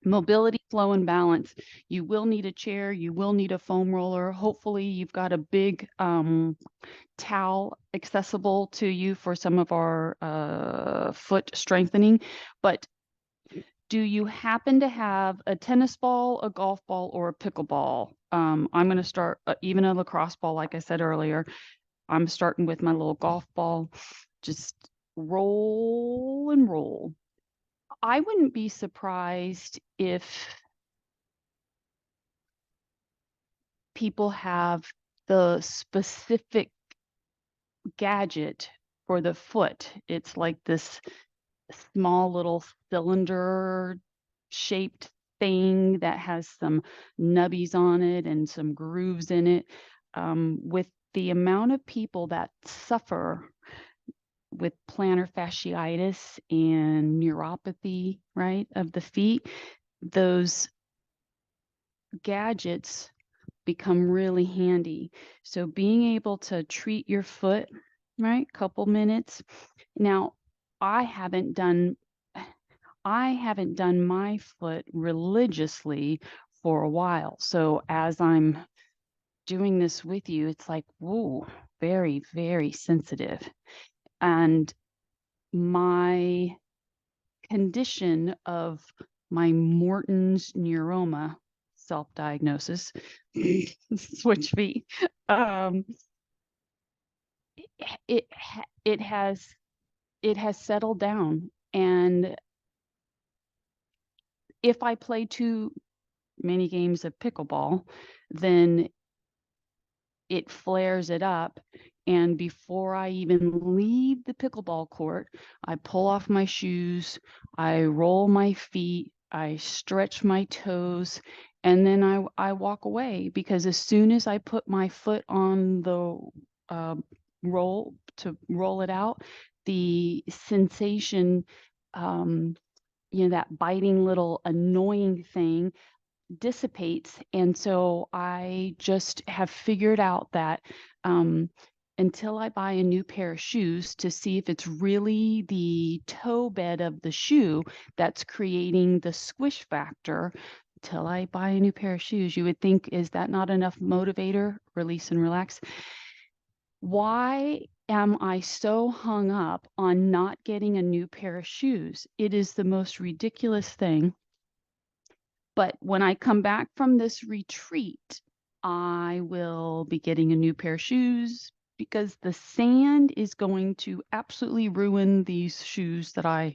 Mobility, flow, and balance. You will need a chair. You will need a foam roller. Hopefully, you've got a big towel accessible to you for some of our foot strengthening. But do you happen to have a tennis ball, a golf ball, or a pickleball? I'm going to start, even a lacrosse ball, like I said earlier. I'm starting with my little golf ball. Just roll and roll. I wouldn't be surprised if people have the specific gadget for the foot. It's like this small little cylinder shaped thing that has some nubbies on it and some grooves in it. With the amount of people that suffer with plantar fasciitis and neuropathy, right, of the feet, those gadgets become really handy. So being able to treat your foot, right, couple minutes. Now, I haven't done my foot religiously for a while. So as I'm doing this with you, it's like, whoa, very, very sensitive. And my condition of my Morton's neuroma, self-diagnosis, switch feet, um, it it has settled down. And if I play too many games of pickleball, then it flares it up. And before I even leave the pickleball court, I pull off my shoes, I roll my feet, I stretch my toes, and then I walk away, because as soon as I put my foot on the uh, roll to roll it out, the sensation, um, that biting little annoying thing dissipates. And so I just have figured out that until I buy a new pair of shoes to see if it's really the toe bed of the shoe that's creating the squish factor, till I buy a new pair of shoes, you would think, is that not enough motivator? Release and relax. Why am I so hung up on not getting a new pair of shoes? It is the most ridiculous thing. But when I come back from this retreat, I will be getting a new pair of shoes, because the sand is going to absolutely ruin these shoes that I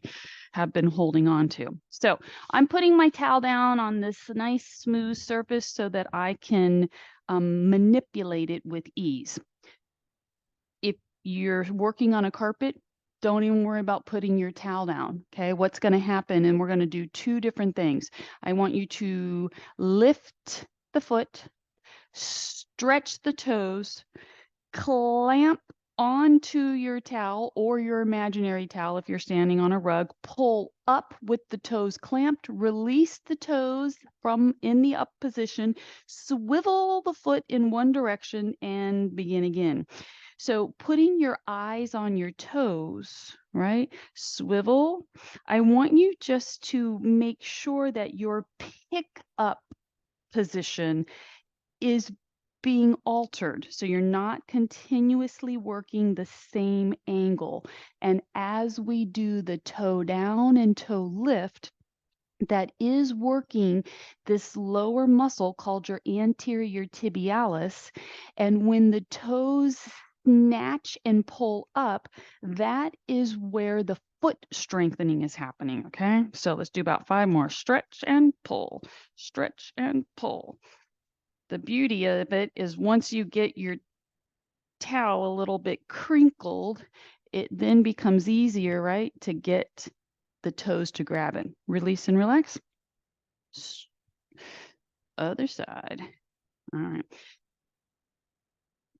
have been holding on to. So I'm putting my towel down on this nice smooth surface so that I can manipulate it with ease. If you're working on a carpet, don't even worry about putting your towel down. Okay, what's going to happen? And we're going to do two different things. I want you to lift the foot, stretch the toes, clamp onto your towel or your imaginary towel if you're standing on a rug, pull up with the toes clamped, release the toes from in the up position, swivel the foot in one direction, and begin again. So putting your eyes on your toes, right? Swivel. I want you just to make sure that your pick up position is being altered. So you're not continuously working the same angle. And as we do the toe down and toe lift, that is working this lower muscle called your anterior tibialis. And when the toes snatch and pull up, that is where the foot strengthening is happening. Okay, so let's do about 5 more. Stretch and pull, stretch and pull. The beauty of it is once you get your towel a little bit crinkled, it then becomes easier, right, to get the toes to grab it. Release and relax. Other side. All right.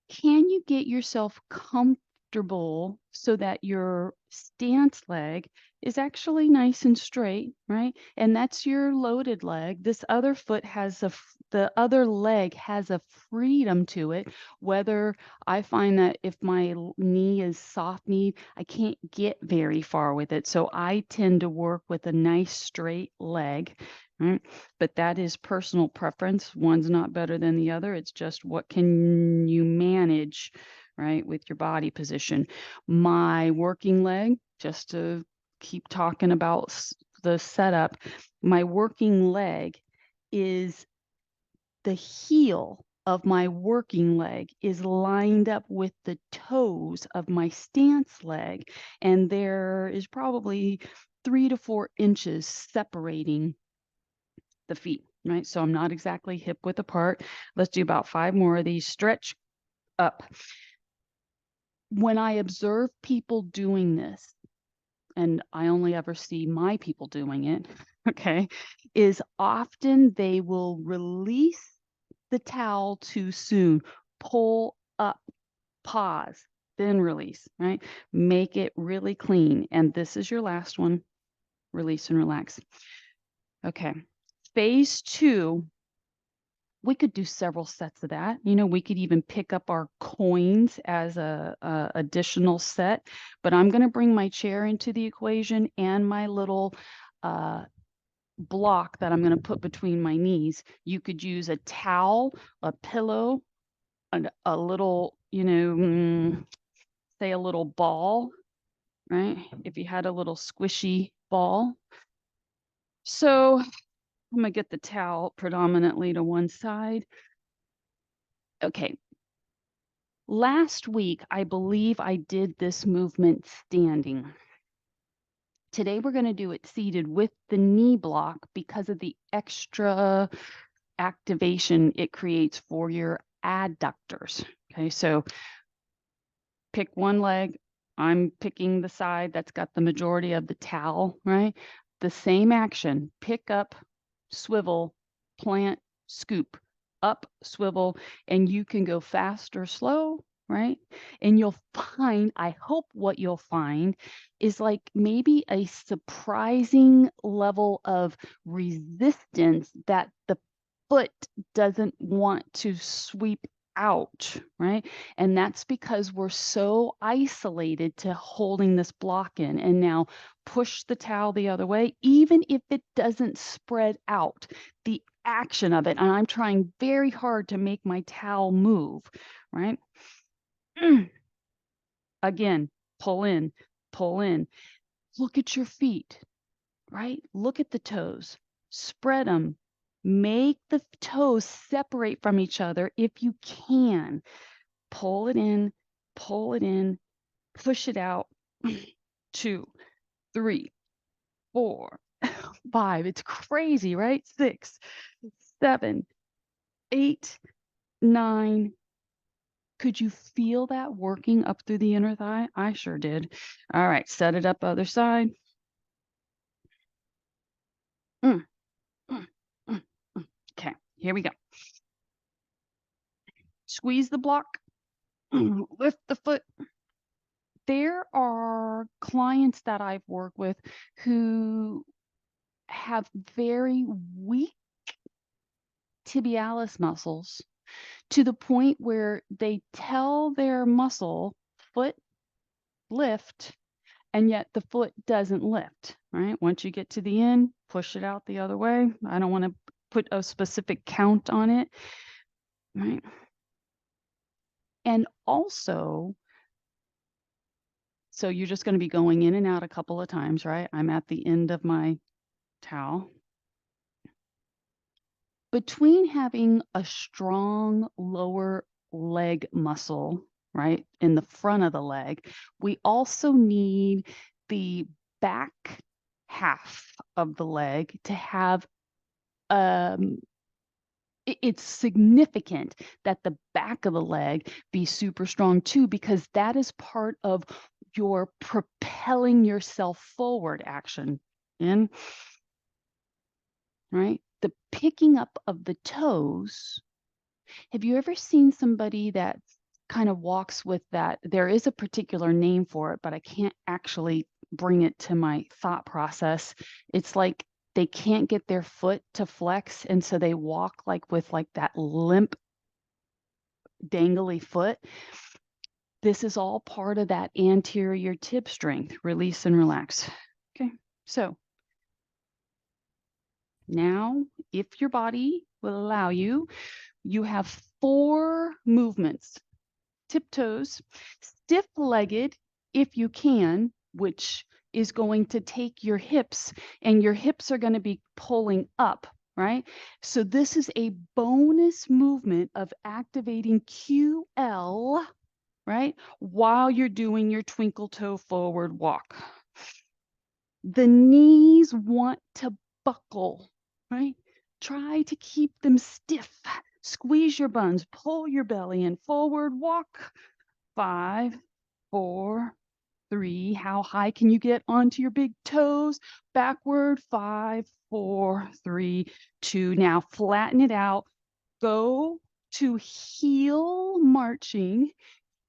Can you get yourself comfortable comfortable so that your stance leg is actually nice and straight, right? And that's your loaded leg. This other foot has the other leg has a freedom to it. Whether I find that if my knee is soft knee, I can't get very far with it. So I tend to work with a nice straight leg, right? But that is personal preference. One's not better than the other. It's just what can you manage, right, with your body position. My working leg, just to keep talking about the setup, my working leg is the heel of my working leg is lined up with the toes of my stance leg. And there is probably 3 to 4 inches separating the feet, right? So I'm not exactly hip width apart. Let's do about 5 more of these. Stretch up. When I observe people doing this, and I only ever see my people doing it, okay, is often they will release the towel too soon, pull up, pause, then release, right? Make it really clean. And this is your last one. Release and relax. Okay. Phase 2, we could do several sets of that. You know, we could even pick up our coins as a additional set, but I'm going to bring my chair into the equation and my little uh, block that I'm going to put between my knees. You could use a towel, a pillow, a little, say a little ball, right? If you had a little squishy ball. So I'm going to get the towel predominantly to one side. Okay. Last week, I believe I did this movement standing. Today, we're going to do it seated with the knee block because of the extra activation it creates for your adductors. Okay, so pick one leg. I'm picking the side that's got the majority of the towel, right? The same action, pick up, swivel, plant, scoop, up, swivel, and you can go fast or slow, right? And you'll find, I hope what you'll find is like maybe a surprising level of resistance that the foot doesn't want to sweep out, right? And that's because we're so isolated to holding this block in. And now push the towel the other way, even if it doesn't spread out, the action of it. And I'm trying very hard to make my towel move, right? Again, pull in, pull in. Look at your feet, right? Look at the toes, spread them. Make the toes separate from each other if you can. Pull it in, push it out. 2, 3, 4, 5. It's crazy, right? 6, 7, 8, 9. Could you feel that working up through the inner thigh? I sure did. All right, set it up other side. Mm, mm, mm, mm. Okay, here we go. Squeeze the block, lift the foot. There are clients that I've worked with who have very weak tibialis muscles to the point where they tell their muscle foot lift, and yet the foot doesn't lift, right? Once you get to the end, push it out the other way. I don't want to put a specific count on it, right? And also, so you're just going to be going in and out a couple of times, right? I'm at the end of my towel. Between having a strong lower leg muscle, right, in the front of the leg, we also need the back half of the leg to have it's significant that the back of the leg be super strong too, because that is part of your propelling yourself forward action in, right? The picking up of the toes. Have you ever seen somebody that kind of walks with that. There is a particular name for it, but I can't actually bring it to my thought process. It's like they can't get their foot to flex, and so they walk like with like that limp, dangly foot. This is all part of that anterior tib strength, release and relax. Okay, so now if your body will allow you, you have 4 movements. Tiptoes, stiff-legged if you can, which is going to take your hips, and your hips are going to be pulling up, right? So this is a bonus movement of activating QL, right? While you're doing your twinkle toe forward walk. The knees want to buckle, right? Try to keep them stiff. Squeeze your buns, pull your belly in, forward walk. 5, 4, 3. How high can you get onto your big toes? Backward. 5, 4, 3, 2. Now flatten it out. Go to heel marching.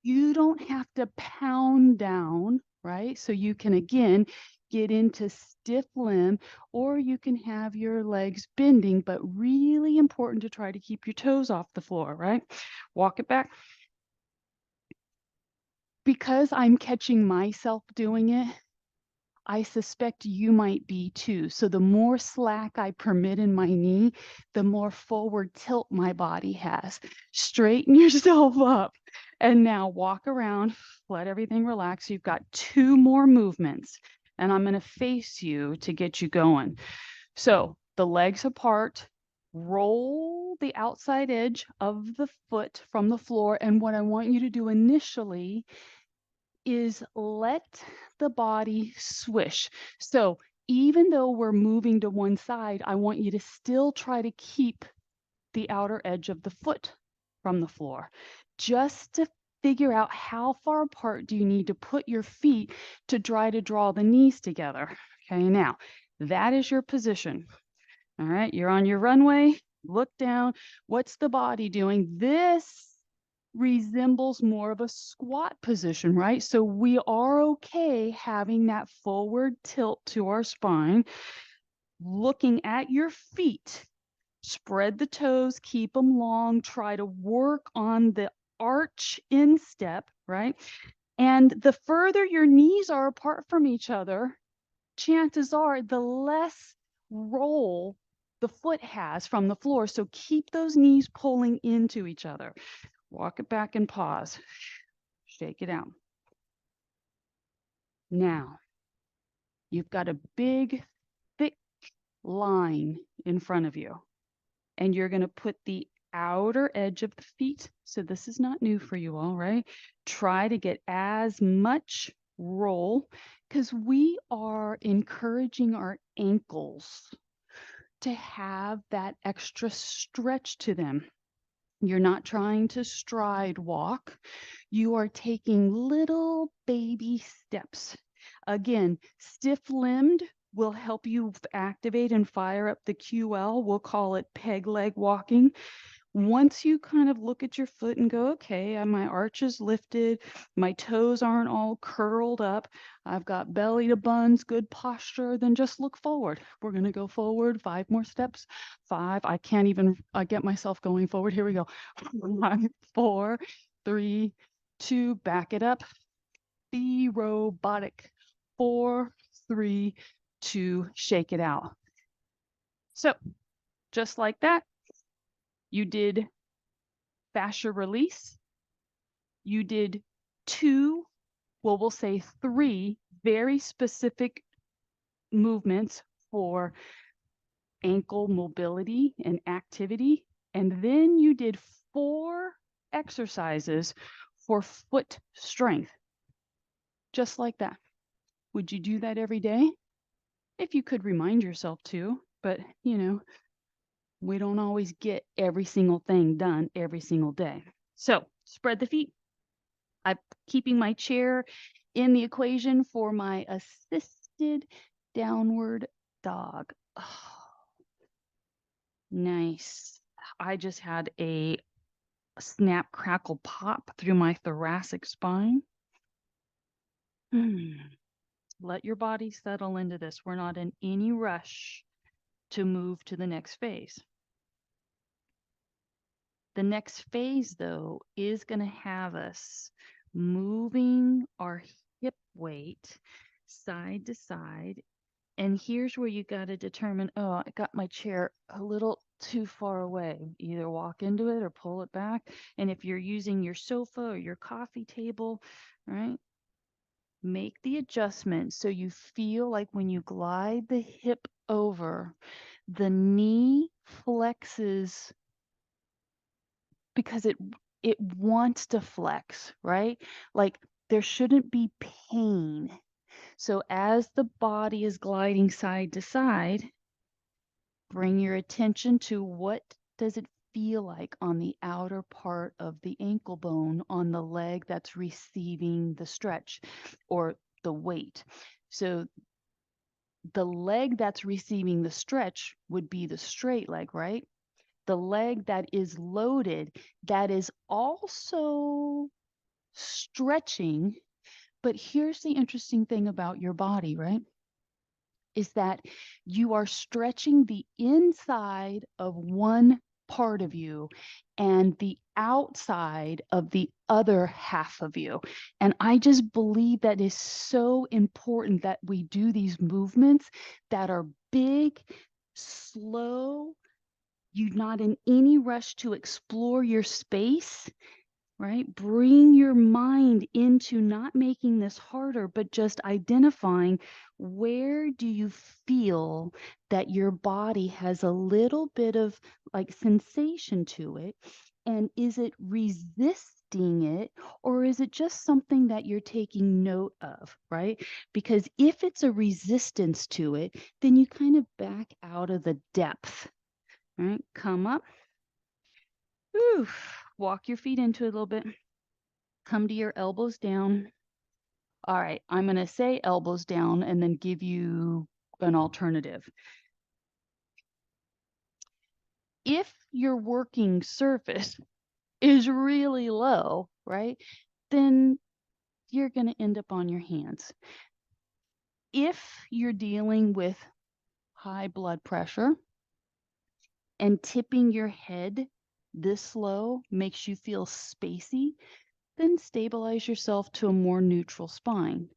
You don't have to pound down, right? So you can again get into stiff limb, or you can have your legs bending, but really important to try to keep your toes off the floor, right? Walk it back. Because I'm catching myself doing it, I suspect you might be too. So the more slack I permit in my knee, the more forward tilt my body has. Straighten yourself up. And now walk around, let everything relax. You've got 2 more movements, and I'm going to face you to get you going. So the legs apart, roll the outside edge of the foot from the floor. And what I want you to do initially is let the body swish. So even though we're moving to one side, I want you to still try to keep the outer edge of the foot from the floor, just to figure out how far apart do you need to put your feet to try to draw the knees together. Okay, now that is your position. All right, you're on your runway, look down. What's the body doing? This resembles more of a squat position, right? So we are okay having that forward tilt to our spine, looking at your feet. Spread the toes, keep them long, try to work on the arch instep, right? And the further your knees are apart from each other, chances are the less roll the foot has from the floor. So keep those knees pulling into each other. Walk it back and pause. Shake it out. Now, you've got a big, thick line in front of you, and you're going to put the outer edge of the feet. So this is not new for you all, right? Try to get as much roll, because we are encouraging our ankles to have that extra stretch to them. You're not trying to stride walk. You are taking little baby steps. Again, stiff-limbed will help you activate and fire up the QL. We'll call it peg leg walking. Once you kind of look at your foot and go, okay, my arch is lifted, my toes aren't all curled up, I've got belly to buns, good posture, then just look forward. We're going to go forward 5 more steps. 5. I can't even get myself going forward. Here we go. 5, 4, 3, 2, back it up. Be robotic. 4, 3, 2, shake it out. So just like that, you did fascia release. You did 2, well, we'll say 3 very specific movements for ankle mobility and activity. And then you did 4 exercises for foot strength. Just like that. Would you do that every day? If you could remind yourself to, but you know, we don't always get every single thing done every single day. So spread the feet. I'm keeping my chair in the equation for my assisted downward dog. Oh, nice. I just had a snap, crackle, pop through my thoracic spine. Let your body settle into this. We're not in any rush to move to the next phase. The next phase, though, is going to have us moving our hip weight side to side. And here's where you got to determine, oh, I got my chair a little too far away. Either walk into it or pull it back. And if you're using your sofa or your coffee table, right, make the adjustment so you feel like when you glide the hip over, the knee flexes because it wants to flex, right? Like there shouldn't be pain. So as the body is gliding side to side, bring your attention to what does it feel like on the outer part of the ankle bone on the leg that's receiving the stretch or the weight. So the leg that's receiving the stretch would be the straight leg, right? The leg that is loaded, that is also stretching. But here's the interesting thing about your body, right? Is that you are stretching the inside of one part of you and the outside of the other half of you. And I just believe that is so important that we do these movements that are big, slow. You're not in any rush to explore your space, right? Bring your mind into not making this harder, but just identifying where do you feel that your body has a little bit of like sensation to it? And is it resisting it, or is it just something that you're taking note of, right? Because if it's a resistance to it, then you kind of back out of the depth, right? Come up. Ooh, walk your feet into it a little bit. Come to your elbows down. All right, I'm going to say elbows down and then give you an alternative. If your working surface is really low, right, then you're going to end up on your hands. If you're dealing with high blood pressure and tipping your head this low makes you feel spacey, then stabilize yourself to a more neutral spine.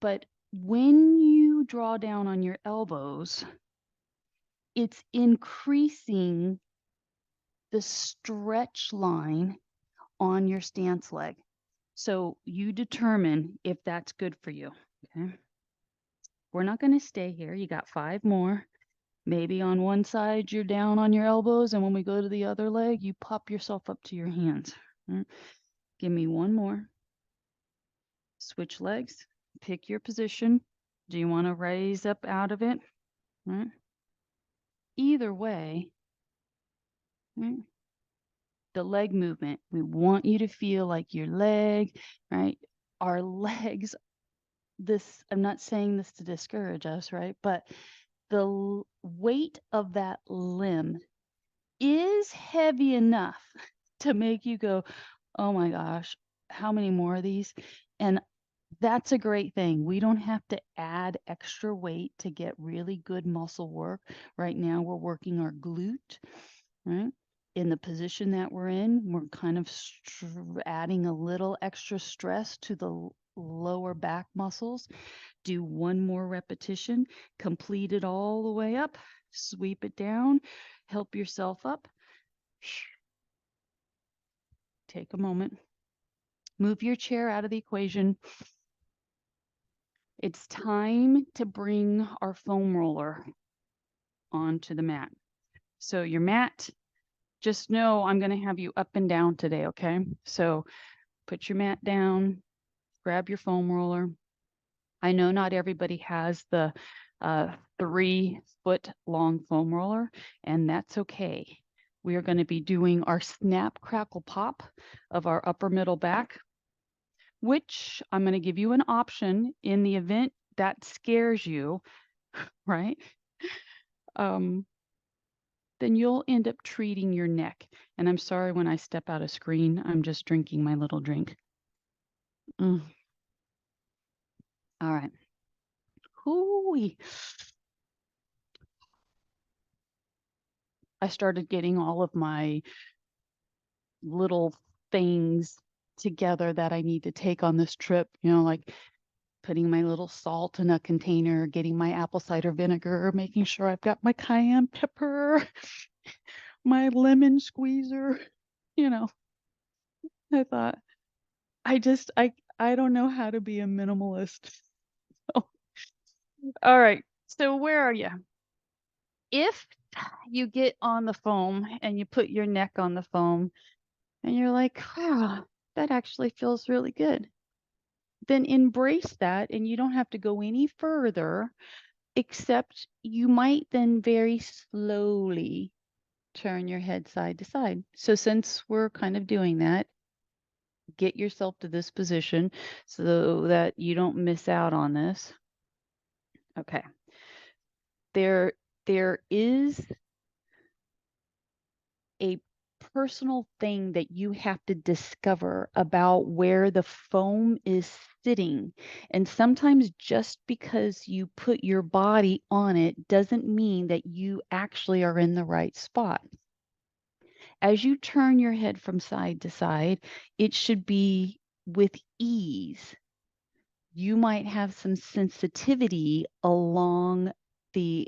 But when you draw down on your elbows, it's increasing the stretch line on your stance leg. So you determine if that's good for you. Okay. We're not going to stay here. You got 5 more. Maybe on one side you're down on your elbows, and when we go to the other leg, you pop yourself up to your hands. Right. Give me 1 more. Switch legs. Pick your position. Do you want to raise up out of it? Right. Either way, right, the leg movement, we want you to feel like your leg, right? Our legs, this, I'm not saying this to discourage us, right? But the weight of that limb is heavy enough to make you go, oh my gosh, how many more of these? And that's a great thing. We don't have to add extra weight to get really good muscle work. Right now, we're working our glute, right? In the position that we're in, we're kind of adding a little extra stress to the lower back muscles. Do 1 more repetition, complete it all the way up, sweep it down, help yourself up. Take a moment. Move your chair out of the equation. It's time to bring our foam roller onto the mat. So your mat, just know I'm going to have you up and down today, okay? So put your mat down, grab your foam roller. I know not everybody has the 3-foot long foam roller, and that's okay. We are going to be doing our snap, crackle, pop of our upper middle back, which I'm going to give you an option in the event that scares you, right? then you'll end up treating your neck. And I'm sorry when I step out of screen, I'm just drinking my little drink. Mm. All right. Hoo-wee. I started getting all of my little things together that I need to take on this trip, like putting my little salt in a container, getting my apple cider vinegar, making sure I've got my cayenne pepper, my lemon squeezer. You know, I thought I don't know how to be a minimalist. All right. So where are you? If you get on the foam and you put your neck on the foam and you're like, wow, that actually feels really good, then embrace that and you don't have to go any further, except you might then very slowly turn your head side to side. So since we're kind of doing that, get yourself to this position so that you don't miss out on this. Okay. There is a personal thing that you have to discover about where the foam is sitting. And sometimes just because you put your body on it doesn't mean that you actually are in the right spot. As you turn your head from side to side, it should be with ease. You might have some sensitivity along the,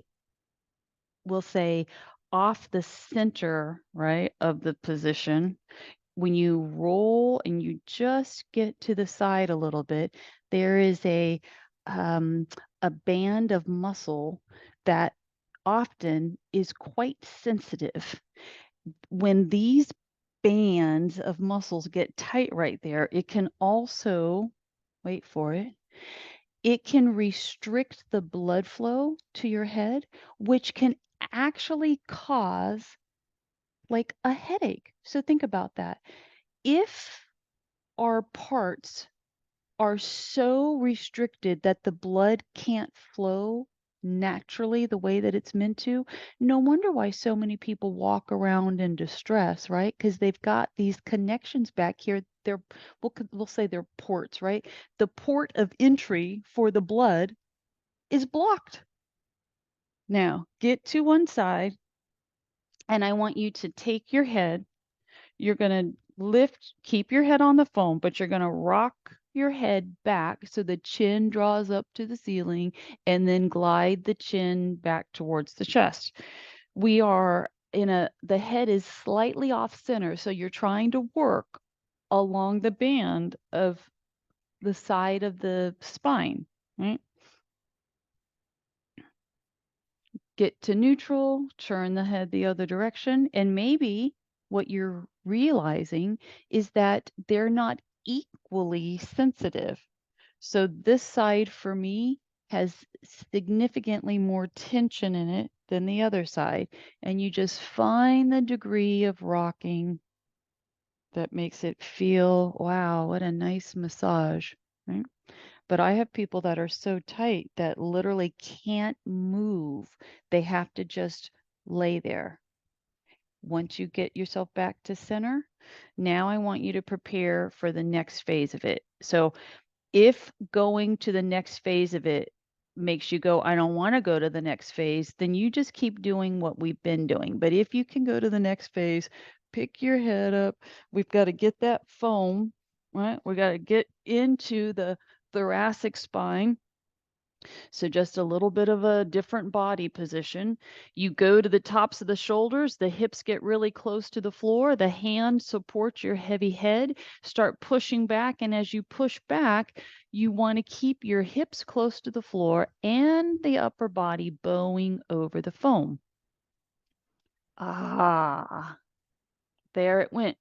we'll say, off the center, right, of the position. When you roll and you just get to the side a little bit, there is um, a band of muscle that often is quite sensitive. When these bands of muscles get tight right there, it can also, wait for it, it can restrict the blood flow to your head, which can actually cause like a headache. So think about that. If our parts are so restricted that the blood can't flow naturally the way that it's meant to, no wonder why so many people walk around in distress, right? Because they've got these connections back here. We'll say they're ports, right? The port of entry for the blood is blocked. Now, get to one side, and I want you to take your head. You're going to keep your head on the foam, but you're going to rock your head back so the chin draws up to the ceiling and then glide the chin back towards the chest. We are the head is slightly off center, so you're trying to work along the band of the side of the spine, right? Get to neutral, turn the head the other direction, and maybe what you're realizing is that they're not equally sensitive. So this side for me has significantly more tension in it than the other side. And you just find the degree of rocking that makes it feel, wow, what a nice massage, right? But I have people that are so tight that literally can't move. They have to just lay there. Once you get yourself back to center, now I want you to prepare for the next phase of it. So if going to the next phase of it makes you go, I don't want to go to the next phase, then you just keep doing what we've been doing. But if you can go to the next phase, pick your head up. We've got to get that foam, right? We got to get into the thoracic spine. So just a little bit of a different body position. You go to the tops of the shoulders, the hips get really close to the floor, the hand supports your heavy head, start pushing back. And as you push back, you want to keep your hips close to the floor and the upper body bowing over the foam. Ah, there it went.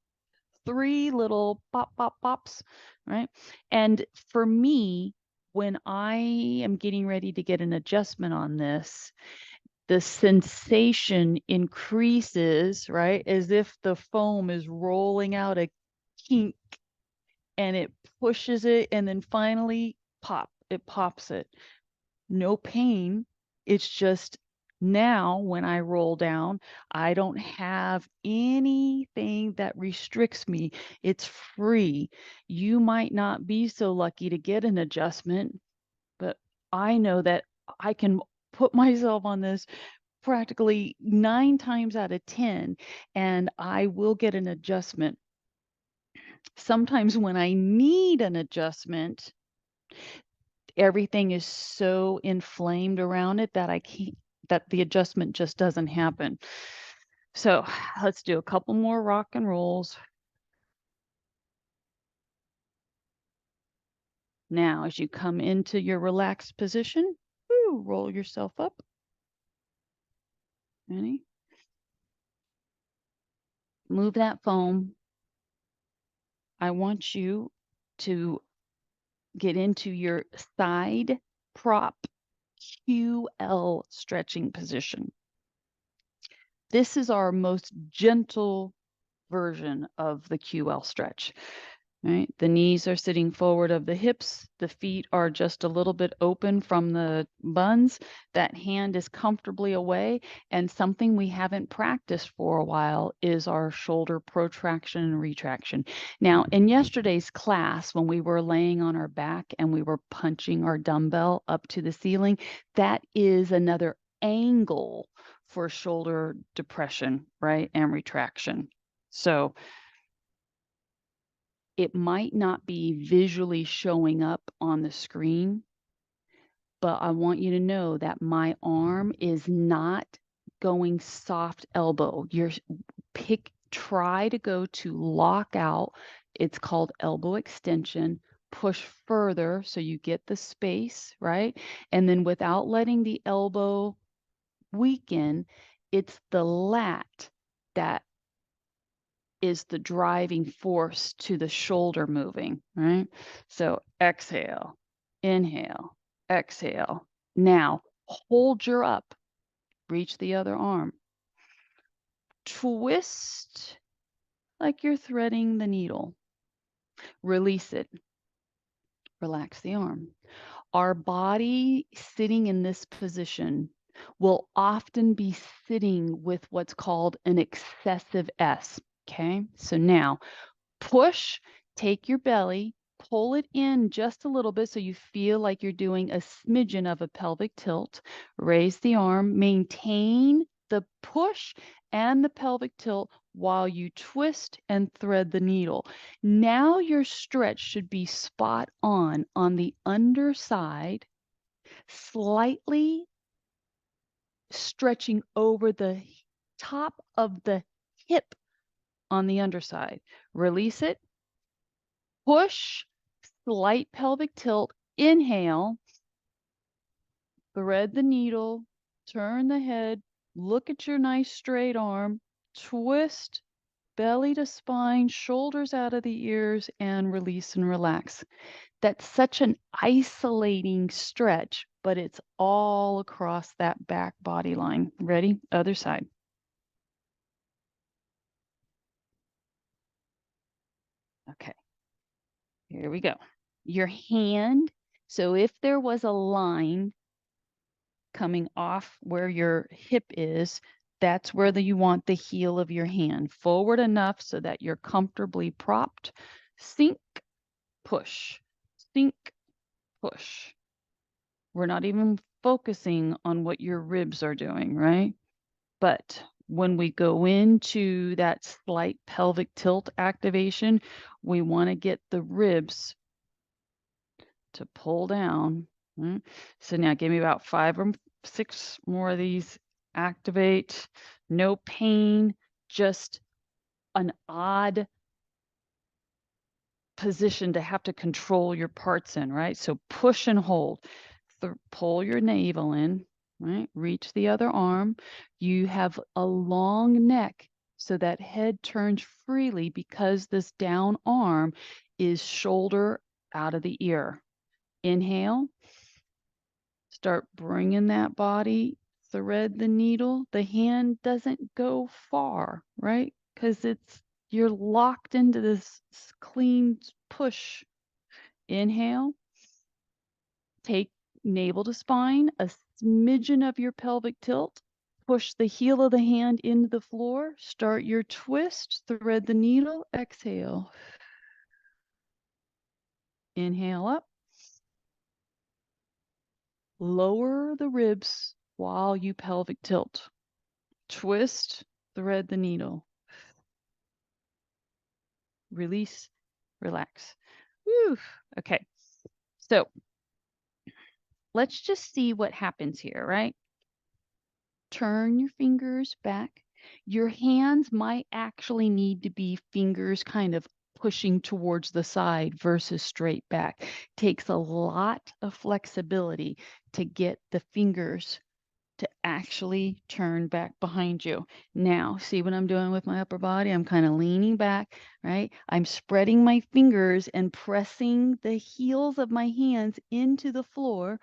3 little pop, pop, pops, right? And for me, when I am getting ready to get an adjustment on this, the sensation increases, right? As if the foam is rolling out a kink and it pushes it and then finally it pops it. No pain. It's just Now, when I roll down, I don't have anything that restricts me. It's free. You might not be so lucky to get an adjustment, but I know that I can put myself on this practically 9 times out of 10, and I will get an adjustment. Sometimes when I need an adjustment, everything is so inflamed around it that I can't, that the adjustment just doesn't happen. So let's do a couple more rock and rolls. Now, as you come into your relaxed position, roll yourself up. Ready? Move that foam. I want you to get into your side prop QL stretching position. This is our most gentle version of the QL stretch. Right? The knees are sitting forward of the hips. The feet are just a little bit open from the buns. That hand is comfortably away. And something we haven't practiced for a while is our shoulder protraction and retraction. Now, in yesterday's class, when we were laying on our back and we were punching our dumbbell up to the ceiling, that is another angle for shoulder depression, right? And retraction. So it might not be visually showing up on the screen, but I want you to know that my arm is not going soft elbow. Try to go to lock out. It's called elbow extension. Push further so you get the space, right? And then without letting the elbow weaken, it's the lat that is the driving force to the shoulder moving, right? So exhale, inhale, exhale. Now hold your up, reach the other arm. Twist like you're threading the needle. Release it. Relax the arm. Our body sitting in this position will often be sitting with what's called an excessive S. Okay, so now push, take your belly, pull it in just a little bit so you feel like you're doing a smidgen of a pelvic tilt. Raise the arm, maintain the push and the pelvic tilt while you twist and thread the needle. Now your stretch should be spot on the underside, slightly stretching over the top of the hip on the underside. Release it. Push, slight pelvic tilt, inhale, thread the needle, turn the head, look at your nice straight arm, twist, belly to spine, shoulders out of the ears, and release and relax. That's such an isolating stretch, but it's all across that back body line. Ready? Other side. Okay. Here we go. Your hand. So if there was a line coming off where your hip is, that's where you want the heel of your hand forward enough so that you're comfortably propped. Sink, push, sink, push. We're not even focusing on what your ribs are doing, right? But when we go into that slight pelvic tilt activation, we want to get the ribs to pull down. So now give me about 5 or 6 more of these. Activate, no pain, just an odd position to have to control your parts in, right? So push and hold. Pull your navel in, right? Reach the other arm. You have a long neck, so that head turns freely because this down arm is shoulder out of the ear. Inhale. Start bringing that body, thread the needle. The hand doesn't go far, right? Because you're locked into this clean push. Inhale, take navel to spine, a smidgen of your pelvic tilt. Push the heel of the hand into the floor. Start your twist. Thread the needle. Exhale. Inhale up. Lower the ribs while you pelvic tilt. Twist. Thread the needle. Release. Relax. Whew. Okay. So let's just see what happens here, right? Turn your fingers back. Your hands might actually need to be fingers kind of pushing towards the side versus straight back. Takes a lot of flexibility to get the fingers to actually turn back behind you. Now, see what I'm doing with my upper body? I'm kind of leaning back, right? I'm spreading my fingers and pressing the heels of my hands into the floor.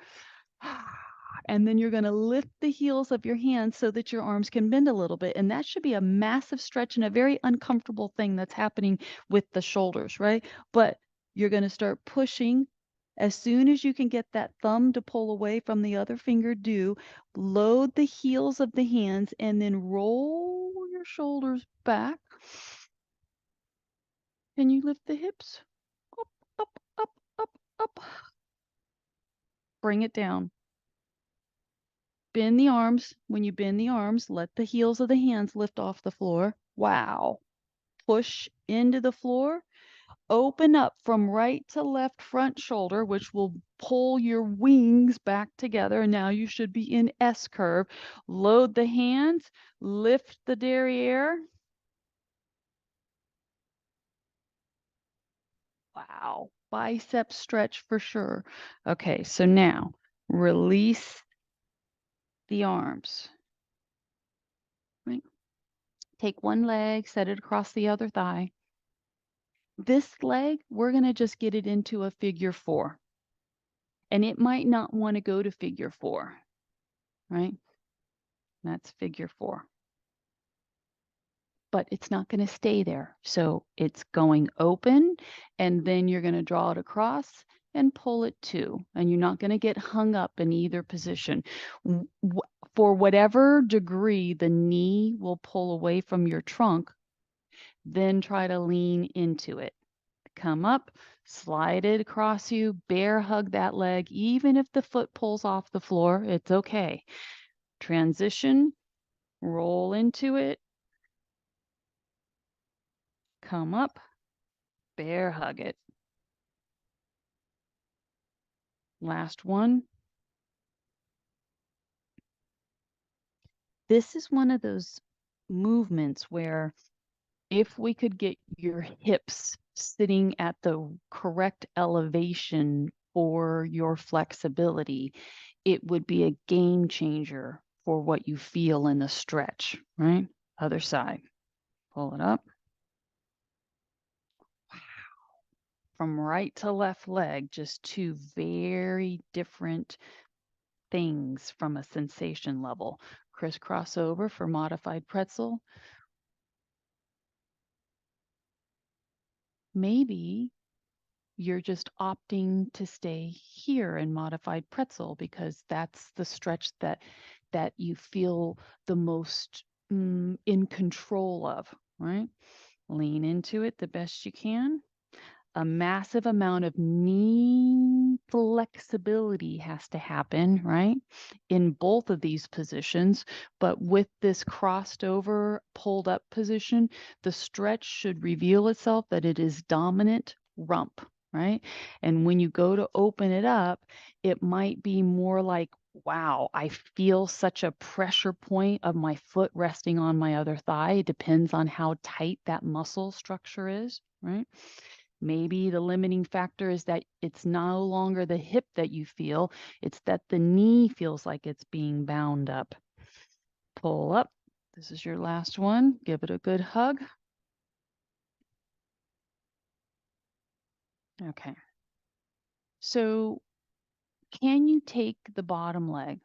And then you're going to lift the heels of your hands so that your arms can bend a little bit. And that should be a massive stretch and a very uncomfortable thing that's happening with the shoulders, right? But you're going to start pushing. As soon as you can get that thumb to pull away from the other finger, load the heels of the hands and then roll your shoulders back. And you lift the hips up, up, up, up, up. Bring it down. Bend the arms. When you bend the arms, let the heels of the hands lift off the floor. Wow. Push into the floor. Open up from right to left front shoulder, which will pull your wings back together. And now you should be in S curve. Load the hands. Lift the derriere. Wow. Bicep stretch for sure. Okay, so now release the arms. Right. Take one leg, set it across the other thigh. This leg, we're going to just get it into a figure 4. And it might not want to go to figure 4, right? That's figure 4. But it's not going to stay there. So it's going open, and then you're going to draw it across and pull it too. And you're not going to get hung up in either position. For whatever degree the knee will pull away from your trunk, then try to lean into it. Come up, slide it across you, bear hug that leg. Even if the foot pulls off the floor, it's okay. Transition, roll into it, come up, bear hug it. Last one. This is one of those movements where if we could get your hips sitting at the correct elevation for your flexibility, it would be a game changer for what you feel in the stretch, right? Other side. Pull it up. From right to left leg, just two very different things from a sensation level. Crisscross over for modified pretzel. Maybe you're just opting to stay here in modified pretzel because that's the stretch that you feel the most in control of, right? Lean into it the best you can. A massive amount of knee flexibility has to happen, right? In both of these positions, but with this crossed over, pulled up position, the stretch should reveal itself that it is dominant rump, right? And when you go to open it up, it might be more like, wow, I feel such a pressure point of my foot resting on my other thigh. It depends on how tight that muscle structure is, right? Maybe the limiting factor is that it's no longer the hip that you feel, it's that the knee feels like it's being bound up. Pull up. This is your last one. Give it a good hug. Okay. So can you take the bottom leg?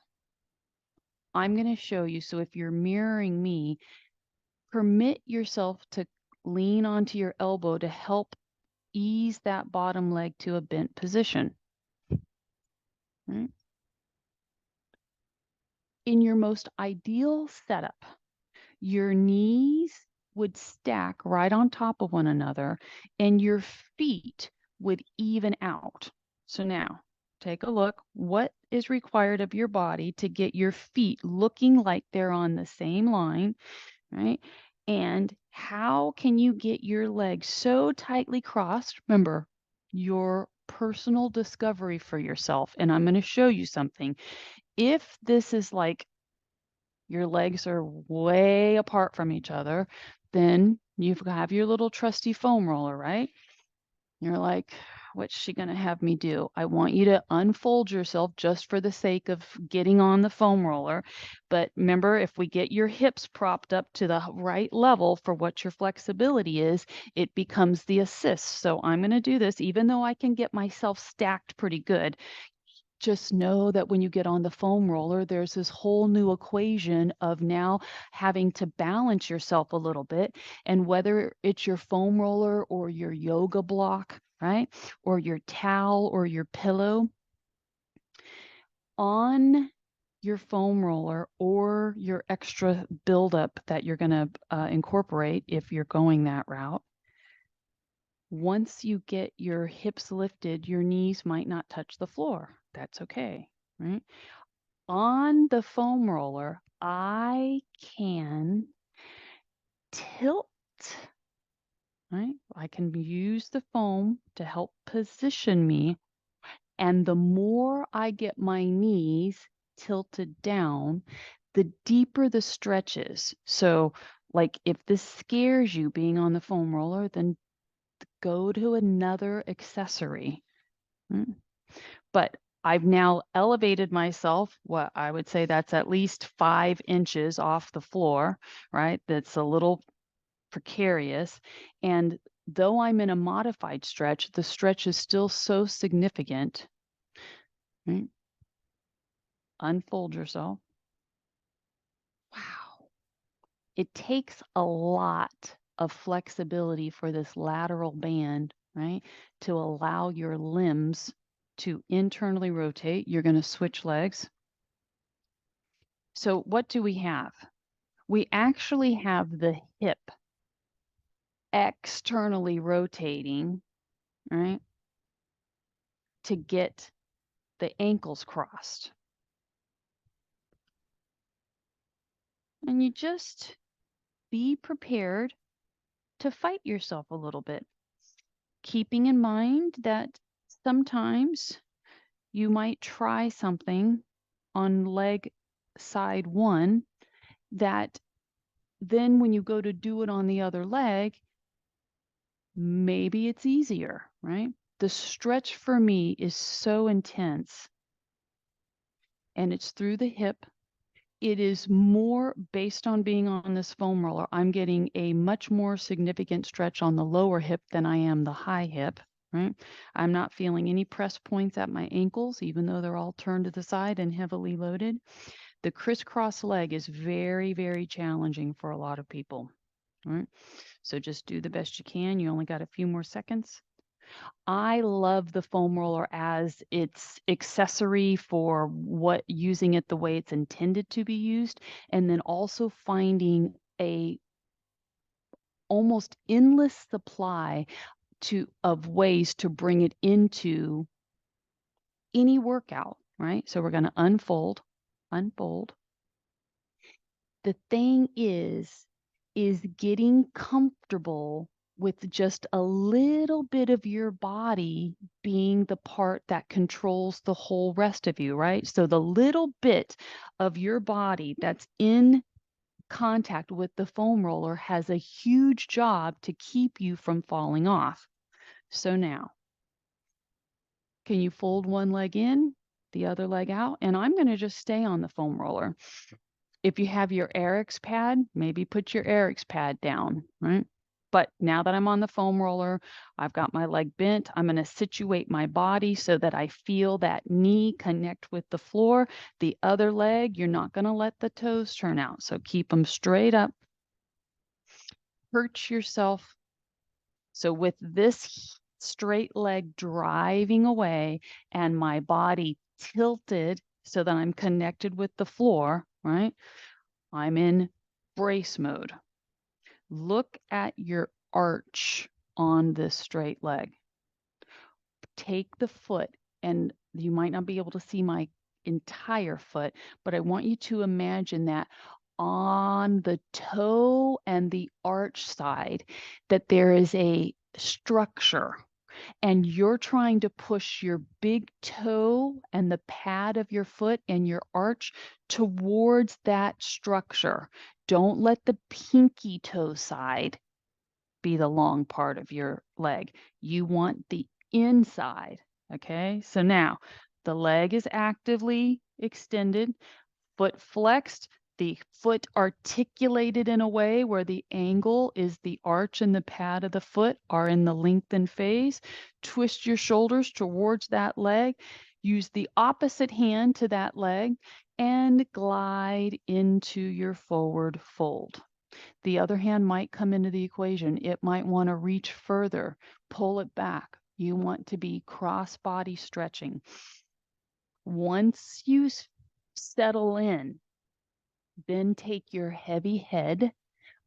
I'm going to show you. So if you're mirroring me, permit yourself to lean onto your elbow to help ease that bottom leg to a bent position. Right? In your most ideal setup, your knees would stack right on top of one another and your feet would even out. So now take a look. What is required of your body to get your feet looking like they're on the same line, right? And how can you get your legs so tightly crossed? Remember, your personal discovery for yourself. And I'm going to show you something. If this is like your legs are way apart from each other, then you have your little trusty foam roller, right? You're like, what's she going to have me do? I want you to unfold yourself just for the sake of getting on the foam roller. But remember, if we get your hips propped up to the right level for what your flexibility is, it becomes the assist. So I'm going to do this, even though I can get myself stacked pretty good. Just know that when you get on the foam roller, there's this whole new equation of now having to balance yourself a little bit. And whether it's your foam roller or your yoga block, right? Or your towel or your pillow, on your foam roller or your extra buildup that you're going to incorporate if you're going that route. Once you get your hips lifted, your knees might not touch the floor. That's okay, right? On the foam roller, I can tilt, right? I can use the foam to help position me. And the more I get my knees tilted down, the deeper the stretch is. So, like if this scares you being on the foam roller, then go to another accessory. Mm. But I've now elevated myself. What I would say that's at least 5 inches off the floor, right? That's a little precarious. And though I'm in a modified stretch, the stretch is still so significant. Right? Unfold yourself. Wow. It takes a lot of flexibility for this lateral band, right? To allow your limbs to internally rotate. You're going to switch legs. So what do we have? We actually have the hip externally rotating, right, to get the ankles crossed. And you just be prepared to fight yourself a little bit, keeping in mind that sometimes you might try something on leg side one that then when you go to do it on the other leg, maybe it's easier, right? The stretch for me is so intense and it's through the hip. It is more based on being on this foam roller. I'm getting a much more significant stretch on the lower hip than I am the high hip, right? I'm not feeling any press points at my ankles, even though they're all turned to the side and heavily loaded. The crisscross leg is very, very challenging for a lot of people, right? So just do the best you can. You only got a few more seconds. I love the foam roller as its accessory for what using it the way it's intended to be used, and then also finding a almost endless supply of ways to bring it into any workout, right? So we're going to unfold. The thing is getting comfortable with just a little bit of your body being the part that controls the whole rest of you, right? So the little bit of your body that's in contact with the foam roller has a huge job to keep you from falling off. So now, can you fold one leg in, the other leg out? And I'm going to just stay on the foam roller. If you have your Eric's pad, maybe put your Eric's pad down, right? But now that I'm on the foam roller, I've got my leg bent. I'm going to situate my body so that I feel that knee connect with the floor. The other leg, you're not going to let the toes turn out. So keep them straight up. Perch yourself. So with this straight leg driving away and my body tilted so that I'm connected with the floor, right? I'm in brace mode. Look at your arch on this straight leg. Take the foot, and you might not be able to see my entire foot, but I want you to imagine that on the toe and the arch side, that there is a structure, and you're trying to push your big toe and the pad of your foot and your arch towards that structure. Don't let the pinky toe side be the long part of your leg. You want the inside. Okay. So now the leg is actively extended, foot flexed, the foot articulated in a way where the angle is the arch and the pad of the foot are in the lengthened phase. Twist your shoulders towards that leg. Use the opposite hand to that leg and glide into your forward fold. The other hand might come into the equation. It might want to reach further, pull it back. You want to be cross body stretching. Once you settle in, then take your heavy head,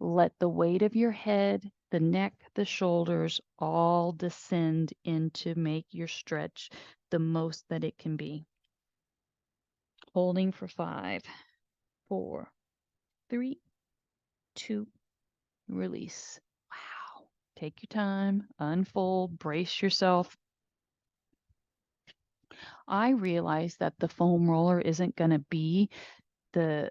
let the weight of your head, the neck, the shoulders all descend into make your stretch the most that it can be. Holding for 5, 4, 3, 2, release. Wow. Take your time, unfold, brace yourself. I realize that the foam roller isn't going to be the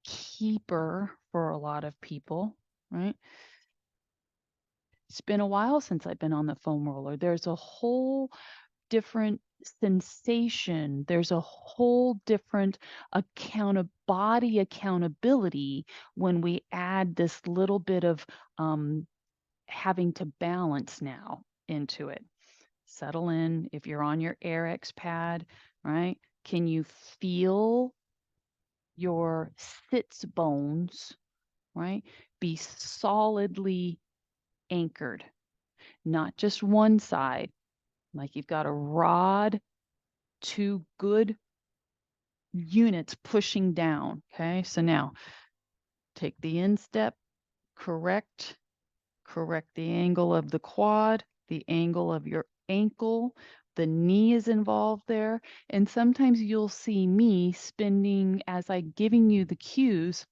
keeper for a lot of people, right? It's been a while since I've been on the foam roller. There's a whole different sensation. There's a whole different body accountability when we add this little bit of having to balance now into it. Settle in. If you're on your AirX pad, right? Can you feel your sits bones, right? Be solidly anchored, not just one side, like you've got a rod, two good units pushing down. Okay, so now take the instep, correct the angle of the quad, the angle of your ankle. The knee is involved there. And sometimes you'll see me spending, as I'm giving you the cues,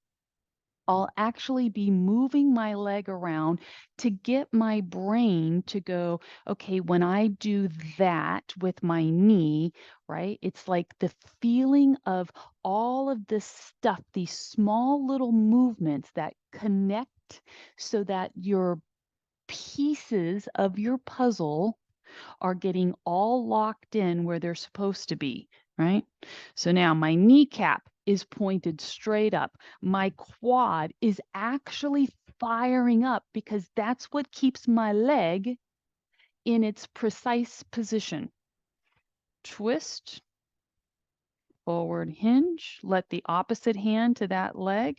I'll actually be moving my leg around to get my brain to go, okay, when I do that with my knee, right? It's like the feeling of all of this stuff, these small little movements that connect so that your pieces of your puzzle are getting all locked in where they're supposed to be, right? So now my kneecap is pointed straight up. My quad is actually firing up because that's what keeps my leg in its precise position. Twist, forward hinge, let the opposite hand to that leg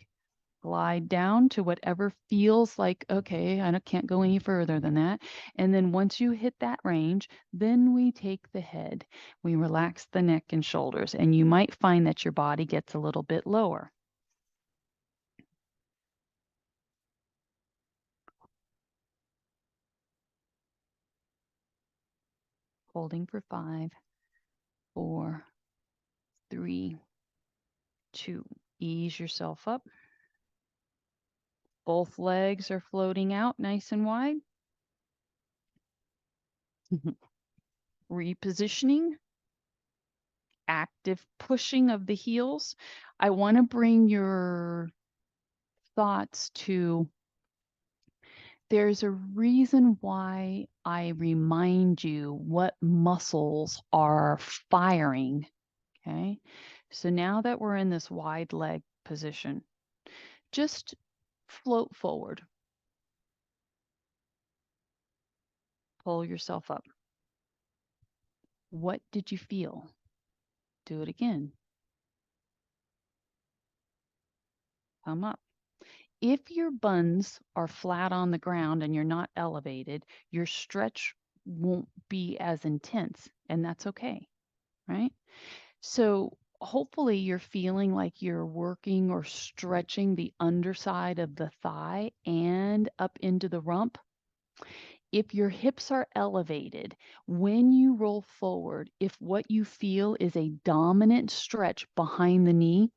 glide down to whatever feels like, okay, I can't go any further than that. And then once you hit that range, then we take the head. We relax the neck and shoulders, and you might find that your body gets a little bit lower. Holding for 5, 4, 3, 2. Ease yourself up. Both legs are floating out nice and wide. Repositioning. Active pushing of the heels. I want to bring your thoughts to there's a reason why I remind you what muscles are firing. Okay. So now that we're in this wide leg position, just float forward. Pull yourself up. What did you feel? Do it again. Come up. If your buns are flat on the ground and you're not elevated, your stretch won't be as intense, and that's okay, right? So hopefully you're feeling like you're working or stretching the underside of the thigh and up into the rump. If your hips are elevated, when you roll forward, if what you feel is a dominant stretch behind the knee,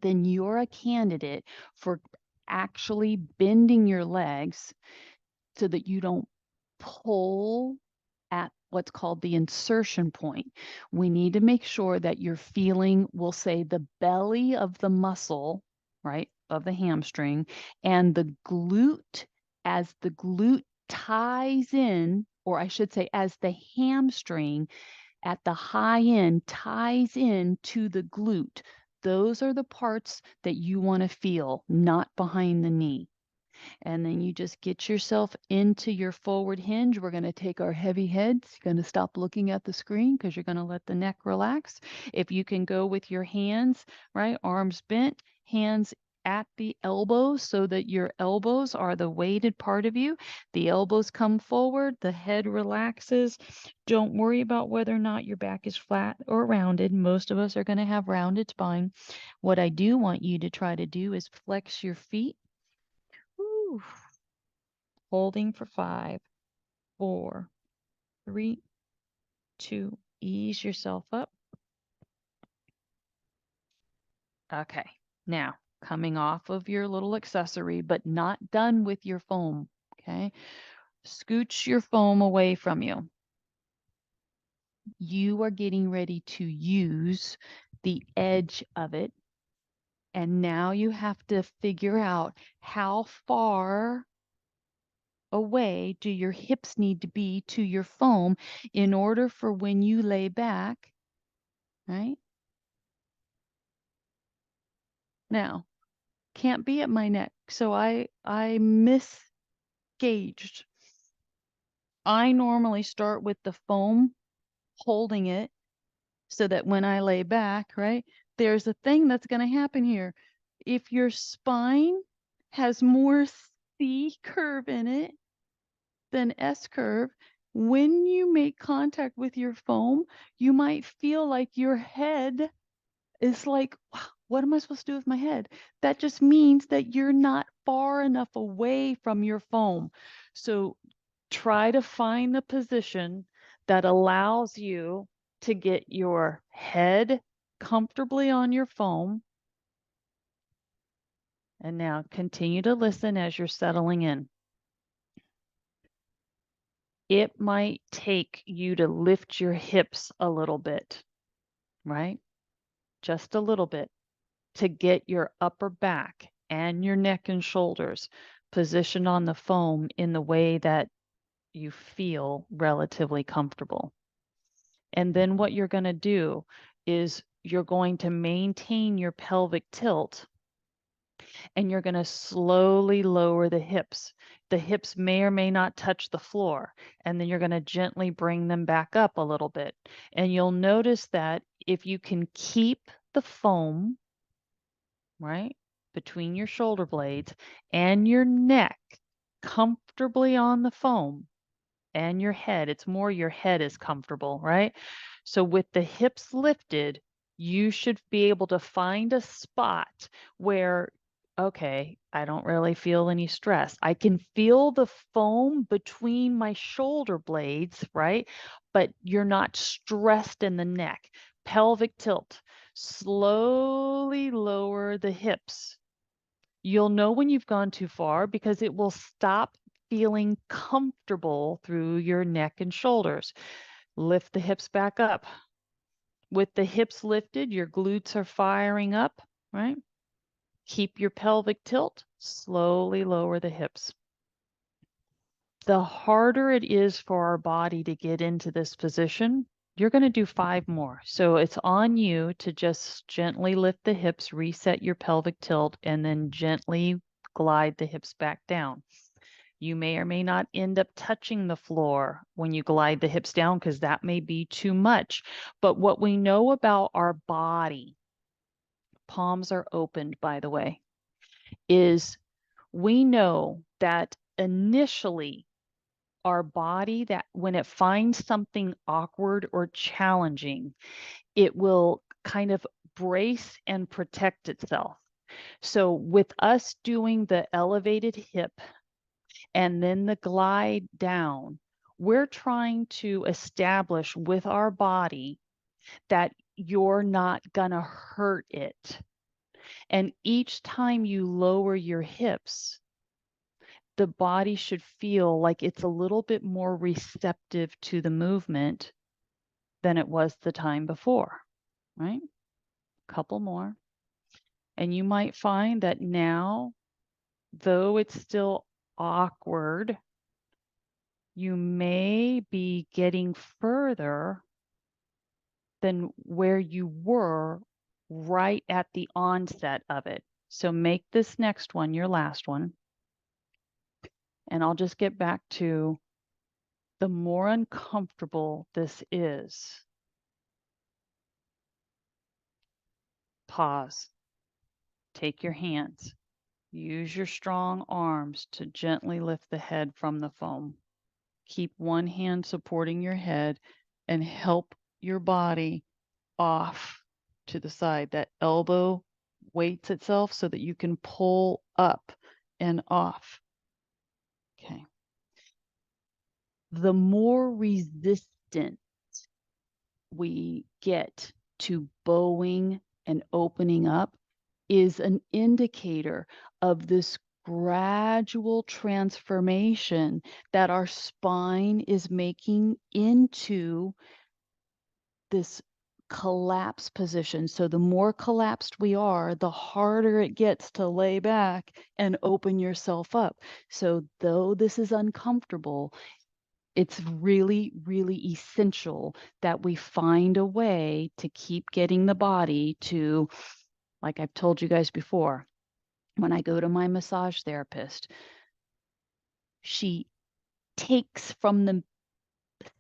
then you're a candidate for actually bending your legs so that you don't pull at what's called the insertion point. We need to make sure that you're feeling, we'll say, the belly of the muscle, right, of the hamstring, and the glute, as the glute ties in, or I should say, as the hamstring at the high end ties in to the glute. Those are the parts that you want to feel, not behind the knee. And then you just get yourself into your forward hinge. We're going to take our heavy heads. You're going to stop looking at the screen because you're going to let the neck relax. If you can go with your hands, right, arms bent, hands at the elbows so that your elbows are the weighted part of you. The elbows come forward, the head relaxes. Don't worry about whether or not your back is flat or rounded. Most of us are going to have rounded spine. What I do want you to try to do is flex your feet. Whew. Holding for 5, 4, 3, 2. Ease yourself up. Okay. Now, coming off of your little accessory, but not done with your foam. Okay. Scooch your foam away from you. You are getting ready to use the edge of it. And now you have to figure out how far away do your hips need to be to your foam in order for when you lay back, right? Now, can't be at my neck, so I misgauged. I normally start with the foam, holding it so that when I lay back, right, there's a thing that's going to happen here. If your spine has more C curve in it than S curve, when you make contact with your foam, you might feel like your head is like, wow, what am I supposed to do with my head? That just means that you're not far enough away from your foam. So try to find the position that allows you to get your head comfortably on your foam. And now continue to listen as you're settling in. It might take you to lift your hips a little bit, right? Just a little bit to get your upper back and your neck and shoulders positioned on the foam in the way that you feel relatively comfortable. And then what you're going to do is you're going to maintain your pelvic tilt and you're going to slowly lower the hips. The hips may or may not touch the floor, and then you're going to gently bring them back up a little bit. And you'll notice that if you can keep the foam, right, between your shoulder blades and your neck comfortably on the foam and your head, it's more your head is comfortable, right? So with the hips lifted, you should be able to find a spot where, okay, I don't really feel any stress. I can feel the foam between my shoulder blades, right? But you're not stressed in the neck. Pelvic tilt. Slowly lower the hips. You'll know when you've gone too far because it will stop feeling comfortable through your neck and shoulders. Lift the hips back up. With the hips lifted, your glutes are firing up, right? Keep your pelvic tilt. Slowly lower the hips. The harder it is for our body to get into this position, you're going to do 5 more. So it's on you to just gently lift the hips, reset your pelvic tilt, and then gently glide the hips back down. You may or may not end up touching the floor when you glide the hips down because that may be too much. But what we know about our body, palms are opened, by the way, is we know that initially our body, that when it finds something awkward or challenging, it will kind of brace and protect itself. So with us doing the elevated hip and then the glide down, we're trying to establish with our body that you're not going to hurt it. And each time you lower your hips, the body should feel like it's a little bit more receptive to the movement than it was the time before, right? A couple more. And you might find that now, though it's still awkward, you may be getting further than where you were right at the onset of it. So make this next one your last one. And I'll just get back to the more uncomfortable this is. Pause. Take your hands. Use your strong arms to gently lift the head from the foam. Keep one hand supporting your head and help your body off to the side. That elbow weights itself so that you can pull up and off. Okay. The more resistant we get to bowing and opening up is an indicator of this gradual transformation that our spine is making into this collapse position. So the more collapsed we are, the harder it gets to lay back and open yourself up. So though this is uncomfortable, it's really, really essential that we find a way to keep getting the body to, like I've told you guys before, when I go to my massage therapist, she takes from the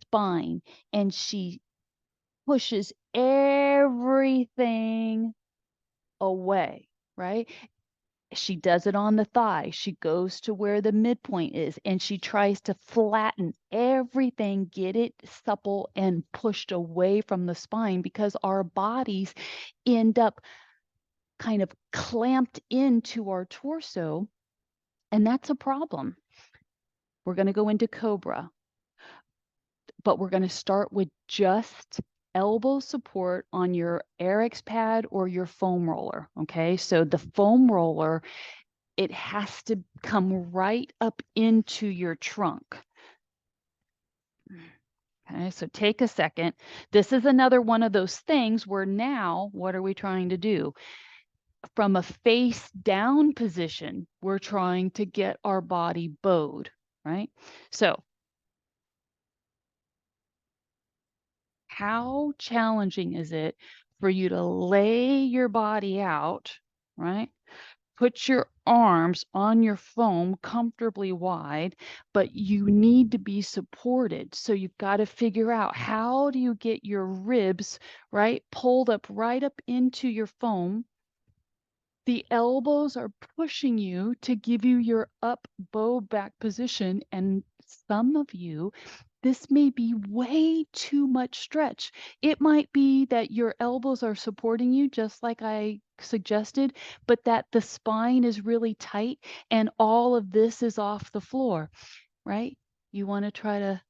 spine and she pushes everything away, right? She does it on the thigh. She goes to where the midpoint is and she tries to flatten everything, get it supple and pushed away from the spine because our bodies end up kind of clamped into our torso. And that's a problem. We're going to go into Cobra, but we're going to start with just elbow support on your Eric's pad or your foam roller. Okay. So the foam roller, it has to come right up into your trunk. Okay, so take a second. This is another one of those things where now, what are we trying to do? From a face down position, we're trying to get our body bowed, right? So how challenging is it for you to lay your body out, right? Put your arms on your foam comfortably wide, but you need to be supported. So you've got to figure out how do you get your ribs, right, pulled up right up into your foam. The elbows are pushing you to give you your up bow back position. And some of you, this may be way too much stretch. It might be that your elbows are supporting you, just like I suggested, but that the spine is really tight and all of this is off the floor, right? You want to try to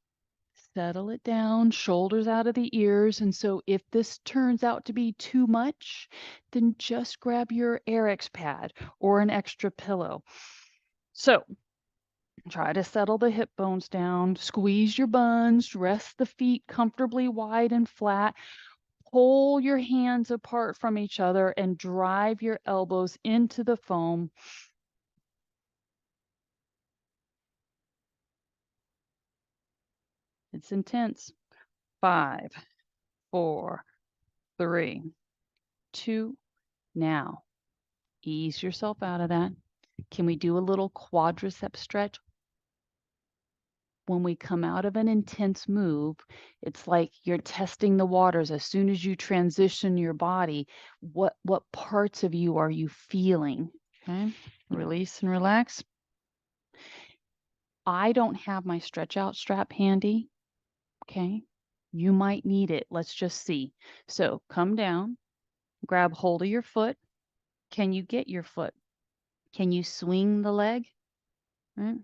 settle it down, shoulders out of the ears. And so if this turns out to be too much, then just grab your Eric's pad or an extra pillow. So try to settle the hip bones down, squeeze your buns, rest the feet comfortably wide and flat. Pull your hands apart from each other and drive your elbows into the foam. It's intense. 5, 4, 3, 2. Now, ease yourself out of that. Can we do a little quadricep stretch? When we come out of an intense move, it's like you're testing the waters. As soon as you transition your body, what parts of you are you feeling? Okay, release and relax. I don't have my stretch out strap handy. Okay, you might need it. Let's just see. So come down, Grab hold of your foot. Can you get your foot? Can you swing the leg? Right?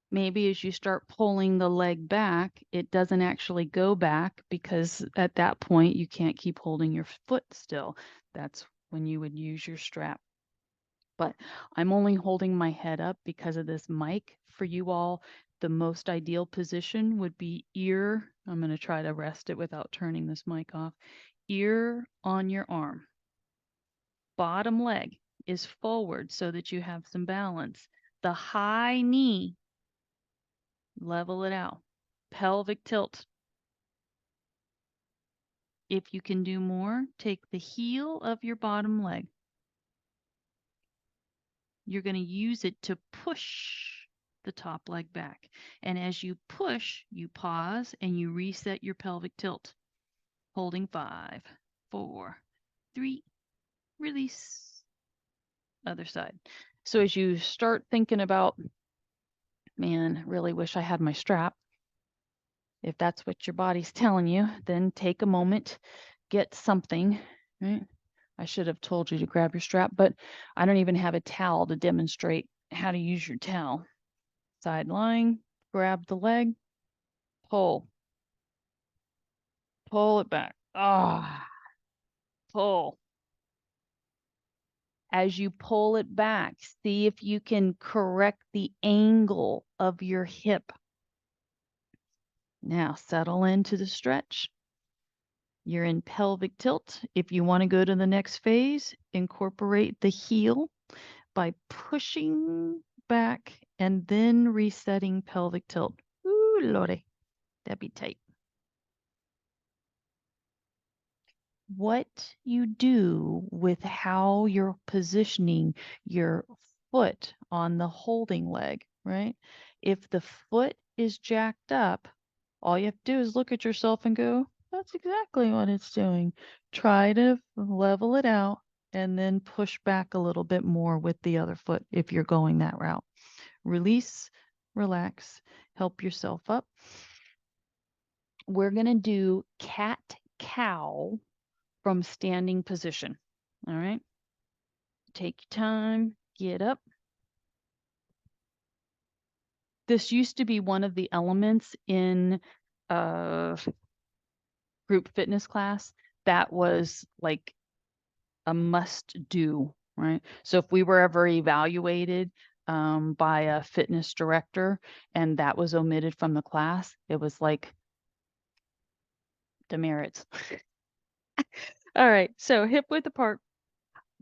Maybe as you start pulling the leg back, it doesn't actually go back because at that point you can't keep holding your foot still. That's when you would use your strap. But I'm only holding my head up because of this mic. For you all, the most ideal position would be ear. I'm going to try to rest it without turning this mic off. Ear on your arm. Bottom leg is forward so that you have some balance. The high knee, level it out. Pelvic tilt. If you can do more, take the heel of your bottom leg. You're going to use it to push the top leg back. And as you push, you pause and you reset your pelvic tilt. Holding 5, 4, 3, release. Other side. So as you start thinking about, man, really wish I had my strap. If that's what your body's telling you, then take a moment, get something, right? I should have told you to grab your strap, but I don't even have a towel to demonstrate how to use your towel. Side lying, grab the leg, pull. Pull it back. Pull. As you pull it back, see if you can correct the angle of your hip. Now settle into the stretch. You're in pelvic tilt. If you want to go to the next phase, incorporate the heel by pushing back and then resetting pelvic tilt. Ooh, Lordy, that'd be tight. What you do with how you're positioning your foot on the holding leg, right? If the foot is jacked up, all you have to do is look at yourself and go, that's exactly what it's doing. Try to level it out and then push back a little bit more with the other foot if you're going that route. Release, relax, help yourself up. We're going to do cat-cow from standing position. All right. Take your time, get up. This used to be one of the elements in group fitness class that was like a must do, right? So if we were ever evaluated by a fitness director and that was omitted from the class, it was like demerits. All right, so hip width apart.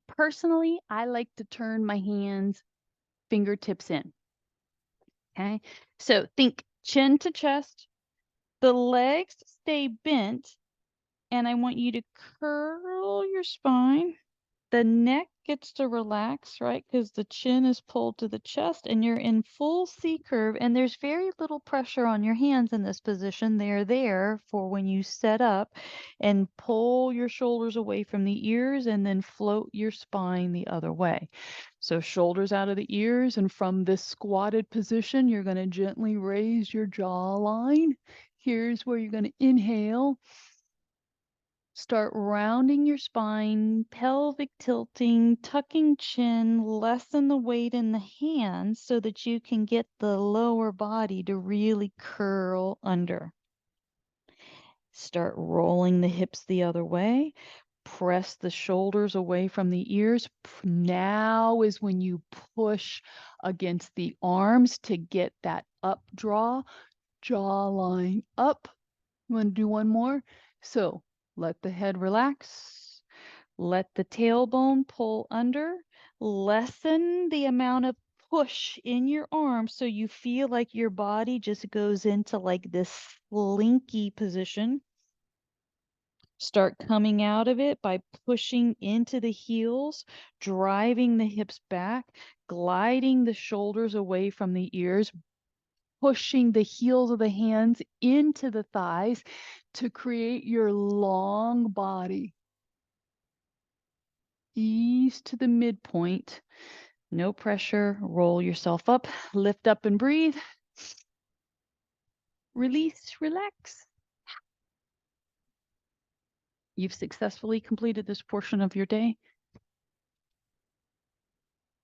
Personally, I like to turn my hands fingertips in. Okay, so think chin to chest. The legs stay bent, and I want you to curl your spine. The neck gets to relax, right? Because the chin is pulled to the chest and you're in full C curve, and there's very little pressure on your hands in this position. They're there for when you set up and pull your shoulders away from the ears and then float your spine the other way. So shoulders out of the ears, and from this squatted position, you're going to gently raise your jawline. Here's where you're going to inhale. Start rounding your spine, pelvic tilting, tucking chin, lessen the weight in the hands so that you can get the lower body to really curl under. Start rolling the hips the other way. Press the shoulders away from the ears. Now is when you push against the arms to get that up draw, jawline up. You want to do one more? So let the head relax. Let the tailbone pull under. Lessen the amount of push in your arm so you feel like your body just goes into like this slinky position. Start coming out of it by pushing into the heels, driving the hips back, gliding the shoulders away from the ears, pushing the heels of the hands into the thighs to create your long body. Ease to the midpoint. No pressure. Roll yourself up. Lift up and breathe. Release, relax. you've successfully completed this portion of your day?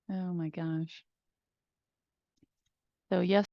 Oh my gosh. So yes.